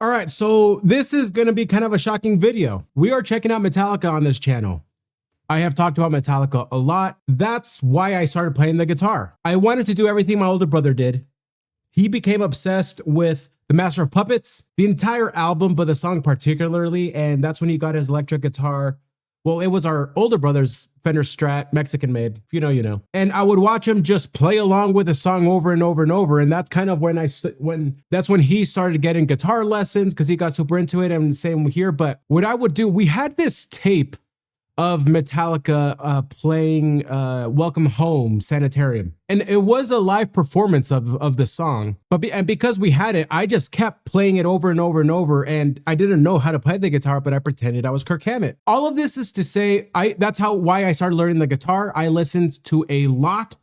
All right, so this is going to be kind of a shocking video. We are checking out Metallica on this channel. I have talked about Metallica a lot. That's why I started playing the guitar. I wanted to do everything my older brother did. He became obsessed with The Master of Puppets, the entire album, but the song particularly, and that's when he got his electric guitar. Well, it was our older brother's Fender Strat, Mexican made. If you know, you know. And I would watch him just play along with the song over and over and over. And that's kind of when that's when he started getting guitar lessons because he got super into it. And same here. But what I would do, we had this tape of Metallica playing Welcome Home Sanitarium. And it was a live performance of the song. And because we had it, I just kept playing it over and over and over. And I didn't know how to play the guitar, but I pretended I was Kirk Hammett. All of this is to say, that's why I started learning the guitar. I listened to a lot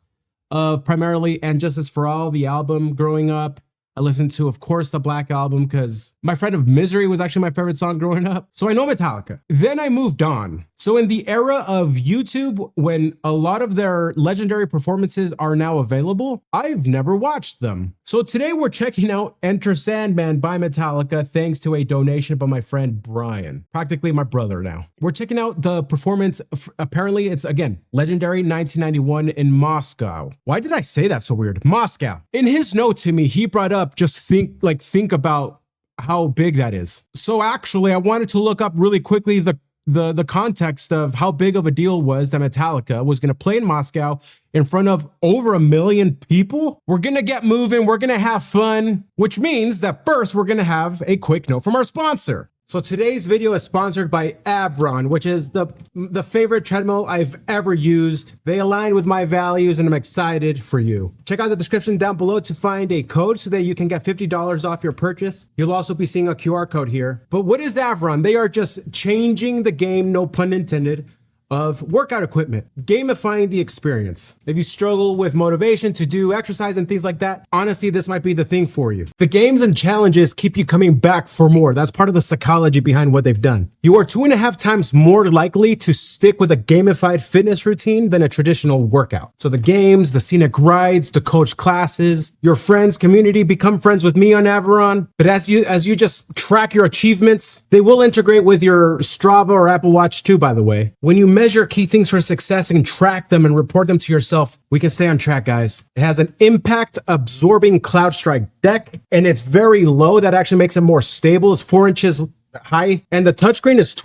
of primarily And Justice for All, the album growing up. I listened to, of course, the Black Album because My Friend of Misery was actually my favorite song growing up. So I know Metallica. Then I moved on. So in the era of YouTube, when a lot of their legendary performances are now available, I've never watched them. So today we're checking out Enter Sandman by Metallica thanks to a donation by my friend Brian, practically my brother now. We're checking out the performance. Apparently it's, again, legendary 1991 in Moscow. Why did I say that so weird? Moscow. In his note to me, he brought up just think about how big that is. So actually, I wanted to look up really quickly the context of how big of a deal was that Metallica was going to play in Moscow in front of over 1 million people. We're going to get moving. We're going to have fun, which means that first we're going to have a quick note from our sponsor. So today's video is sponsored by Avron, which is the favorite treadmill I've ever used. They align with my values and I'm excited for you. Check out the description down below to find a code so that you can get $50 off your purchase. You'll also be seeing a QR code here. But what is Avron? They are just changing the game, no pun intended, of workout equipment, gamifying the experience. If you struggle with motivation to do exercise and things like that, honestly, this might be the thing for you. The games and challenges keep you coming back for more. That's part of the psychology behind what they've done. You are 2.5 times more likely to stick with a gamified fitness routine than a traditional workout. So the games, the scenic rides, the coach classes, your friends, community, become friends with me on Avron. But as you just track your achievements, they will integrate with your Strava or Apple Watch too, by the way. When you measure key things for success and track them and report them to yourself, we can stay on track, guys. It has an impact absorbing CloudStrike deck and it's very low. That actually makes it more stable. It's 4 inches high and the touchscreen is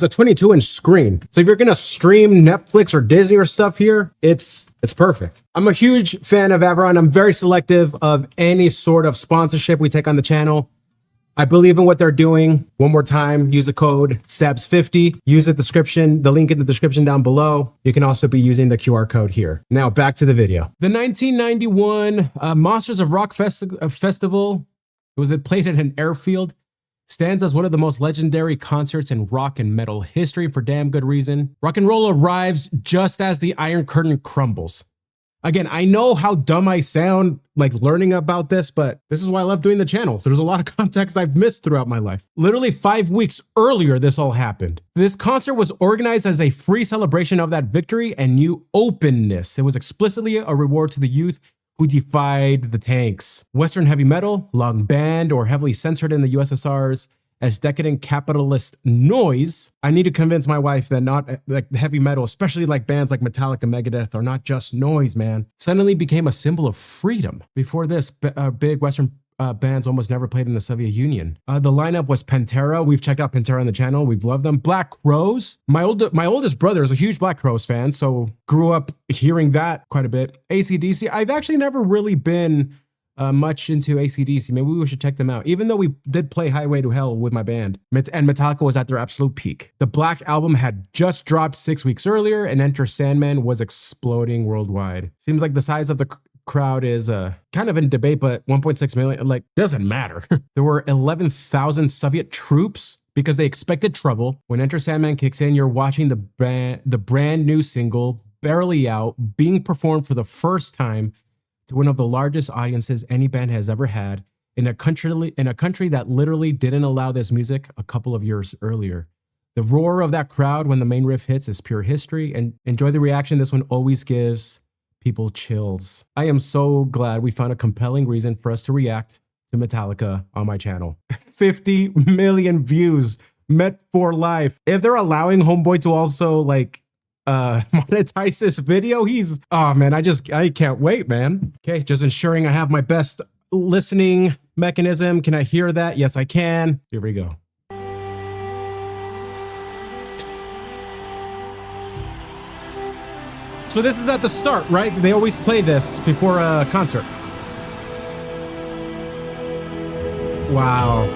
a 22-inch screen. So if you're gonna stream Netflix or Disney or stuff here, it's perfect. I'm a huge fan of Avron. I'm very selective of any sort of sponsorship we take on the channel. I believe in what they're doing. One more time, use the code SEBS50. Use the link in the description down below. You can also be using the QR code here. Now back to the video. The 1991 Monsters of Rock Festival, it played at an airfield, stands as one of the most legendary concerts in rock and metal history for damn good reason. Rock and roll arrives just as the Iron Curtain crumbles. Again, I know how dumb I sound like learning about this, but this is why I love doing the channel. There's a lot of context I've missed throughout my life. Literally 5 weeks earlier, this all happened. This concert was organized as a free celebration of that victory and new openness. It was explicitly a reward to the youth who defied the tanks. Western heavy metal, long banned or heavily censored in the USSR's as decadent capitalist noise. I need to convince my wife that not like heavy metal, especially like bands like Metallica, Megadeth, are not just noise, man. Suddenly became a symbol of freedom. Before this, big Western bands almost never played in the Soviet Union. The lineup was Pantera. We've checked out Pantera on the channel. We've loved them. Black Crowes. My oldest brother is a huge Black Crowes fan, so grew up hearing that quite a bit. AC/DC. I've actually never really been much into AC/DC. Maybe we should check them out. Even though we did play Highway to Hell with my band, and Metallica was at their absolute peak. The Black Album had just dropped 6 weeks earlier, and Enter Sandman was exploding worldwide. Seems like the size of the crowd is kind of in debate, but 1.6 million, like, doesn't matter. There were 11,000 Soviet troops because they expected trouble. When Enter Sandman kicks in, you're watching the brand new single, Barely Out, being performed for the first time to one of the largest audiences any band has ever had in a country that literally didn't allow this music a couple of years earlier. The roar of that crowd when the main riff hits is pure history, and enjoy the reaction this one always gives people chills. I am so glad we found a compelling reason for us to react to Metallica on my channel. 50 million views, Met for life. If they're allowing Homeboy to also like monetize this video, oh man, I can't wait, man. Okay, just ensuring I have my best listening mechanism. Can I hear that? Yes, I can. Here we go. So this is at the start, right? They always play this before a concert. Wow.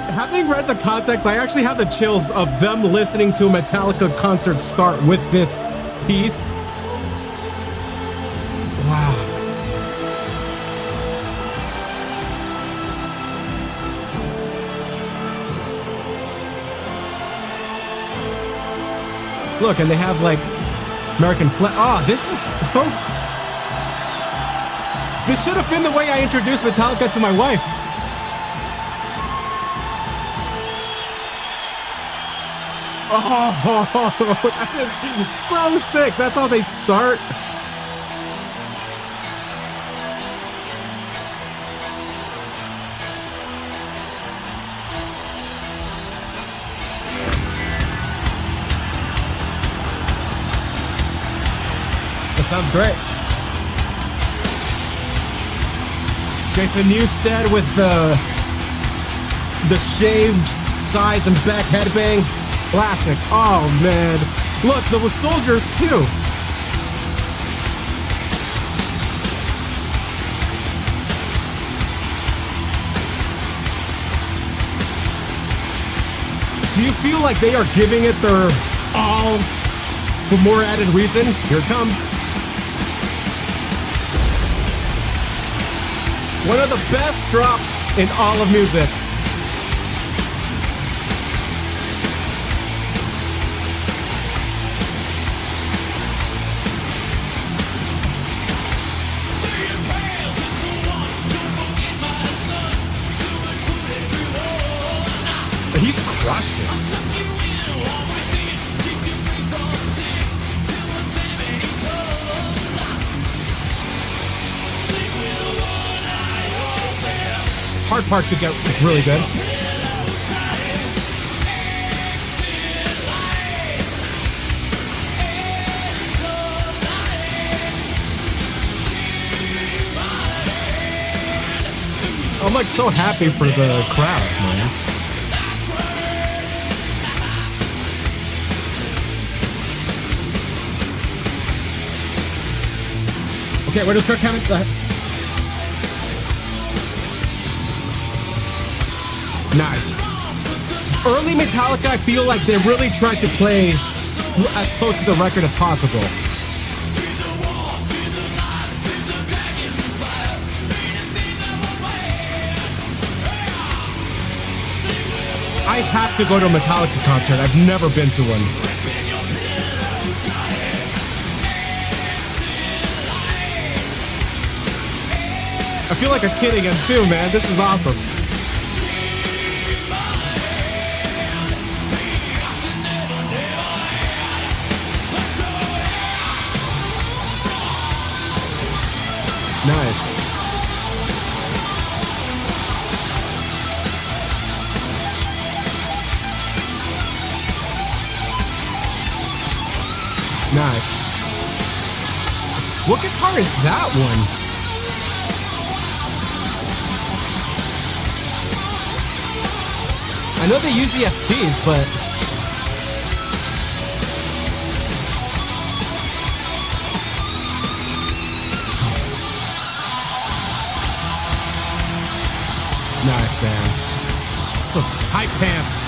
Having read the context, I actually have the chills of them listening to a Metallica concert start with this piece. Wow. Look, and they have like American flag. Oh, this is so... This should have been the way I introduced Metallica to my wife. Oh, that is so sick. That's how they start. That sounds great. Jason Newsted with the shaved sides and back headbang. Classic. Oh man. Look, there were soldiers too. Do you feel like they are giving it their all for more added reason? Here it comes. One of the best drops in all of music. He's crushing. Hard part to get really good. I'm like so happy for the crowd, man. Okay, where does Kirk Hammett? Nice. Early Metallica, I feel like they really tried to play as close to the record as possible. I have to go to a Metallica concert. I've never been to one. I feel like a kid again too, man. This is awesome. Nice. Nice. What guitar is that one? I know they use ESPs, but nice, man. So tight pants.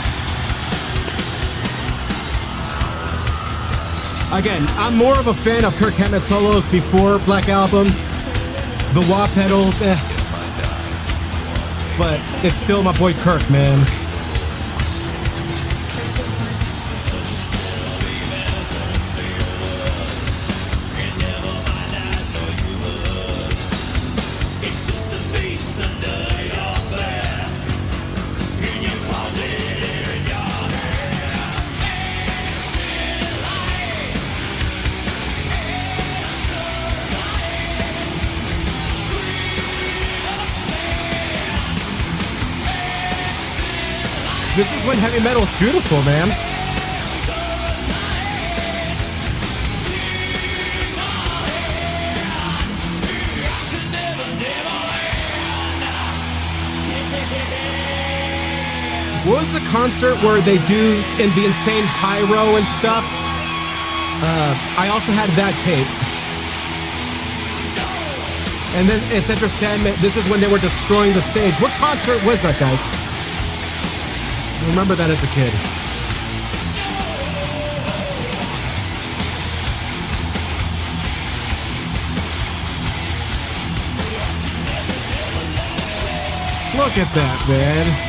Again, I'm more of a fan of Kirk Hammett solos before Black Album. The wah pedal, but it's still my boy Kirk, man. This is when heavy metal is beautiful, man. What was the concert where they do in the insane pyro and stuff? I also had that tape. And then it's Enter Sandman. This is when they were destroying the stage. What concert was that, guys? I remember that as a kid. Look at that, man.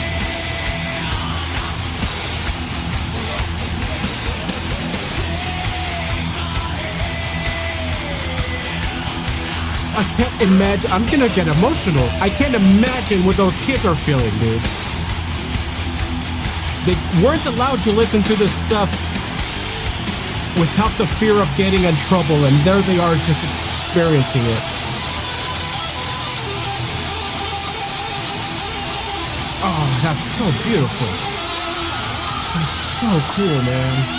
I can't imagine. I'm gonna get emotional. I can't imagine what those kids are feeling, dude. They weren't allowed to listen to this stuff without the fear of getting in trouble, and there they are just experiencing it. Oh, that's so beautiful. That's so cool, man.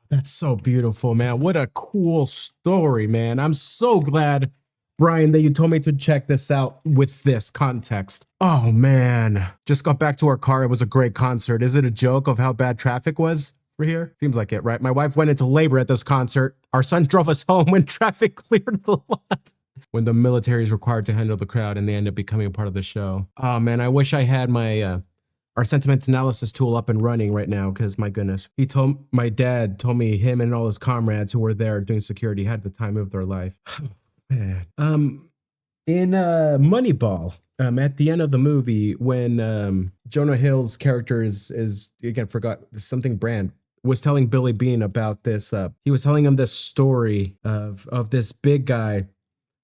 That's so beautiful, man. What a cool story, man. I'm so glad, Brian, that you told me to check this out with this context. Oh, man. Just got back to our car. It was a great concert. Is it a joke of how bad traffic was for here? Seems like it, right? My wife went into labor at this concert. Our son drove us home when traffic cleared the lot. When the military is required to handle the crowd and they end up becoming a part of the show. Oh, man, I wish I had my... our sentiments analysis tool up and running right now, because my goodness, my dad told me him and all his comrades who were there doing security had the time of their life. Man. In Moneyball, at the end of the movie, when Jonah Hill's character is again forgot something Brand was telling Billy Bean about this. He was telling him this story of this big guy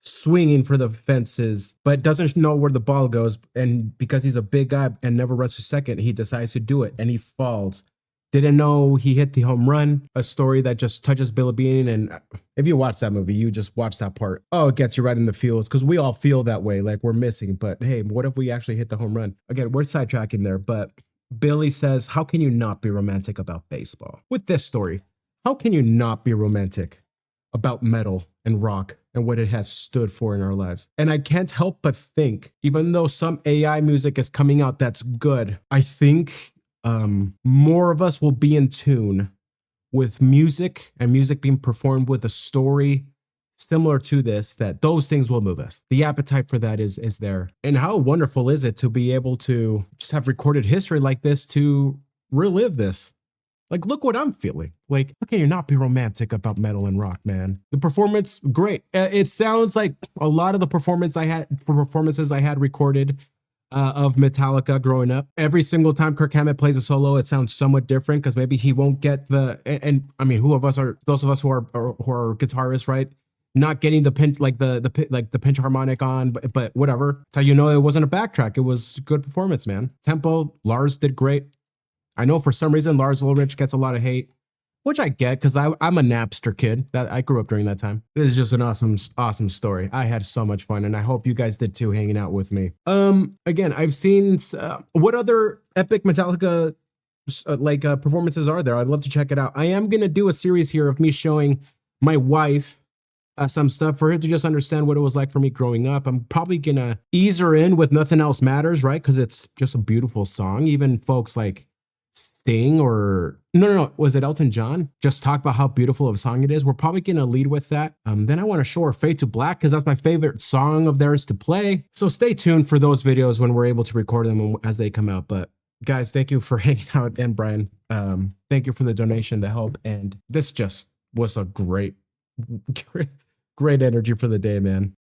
swinging for the fences, but doesn't know where the ball goes. And because he's a big guy and never runs to second, he decides to do it and he falls. Didn't know he hit the home run, a story that just touches Billy Bean. And if you watch that movie, you just watch that part. Oh, it gets you right in the feels, because we all feel that way, like we're missing. But hey, what if we actually hit the home run? Again, we're sidetracking there, but Billy says, how can you not be romantic about baseball? With this story, how can you not be romantic about metal and rock and what it has stood for in our lives? And I can't help but think, even though some AI music is coming out that's good, I think more of us will be in tune with music and music being performed with a story similar to this, that those things will move us. The appetite for that is there. And how wonderful is it to be able to just have recorded history like this to relive this? Like, look what I'm feeling. Like, how can you not be romantic about metal and rock, man? The performance, great. It sounds like a lot of the performances I had recorded of Metallica growing up. Every single time Kirk Hammett plays a solo, it sounds somewhat different, because maybe he won't get and I mean, those of us who are guitarists, right? Not getting the pinch, like the pinch harmonic on, but whatever. That's how you know it wasn't a backtrack. It was good performance, man. Tempo, Lars did great. I know for some reason Lars Ulrich gets a lot of hate, which I get, because I'm a Napster kid. That I grew up during that time. This is just an awesome story. I had so much fun, and I hope you guys did too, hanging out with me. Again, I've seen what other epic Metallica performances are there? I'd love to check it out. I am gonna do a series here of me showing my wife some stuff for her to just understand what it was like for me growing up. I'm probably gonna ease her in with Nothing Else Matters, right? Because it's just a beautiful song. Even folks like Sting or no, was it Elton John? Just talk about how beautiful of a song it is. We're probably gonna lead with that. Then I want to show her Fade to Black, because that's my favorite song of theirs to play. So stay tuned for those videos when we're able to record them as they come out. But guys, thank you for hanging out, and Brian, thank you for the donation, the help, and this just was a great energy for the day, man.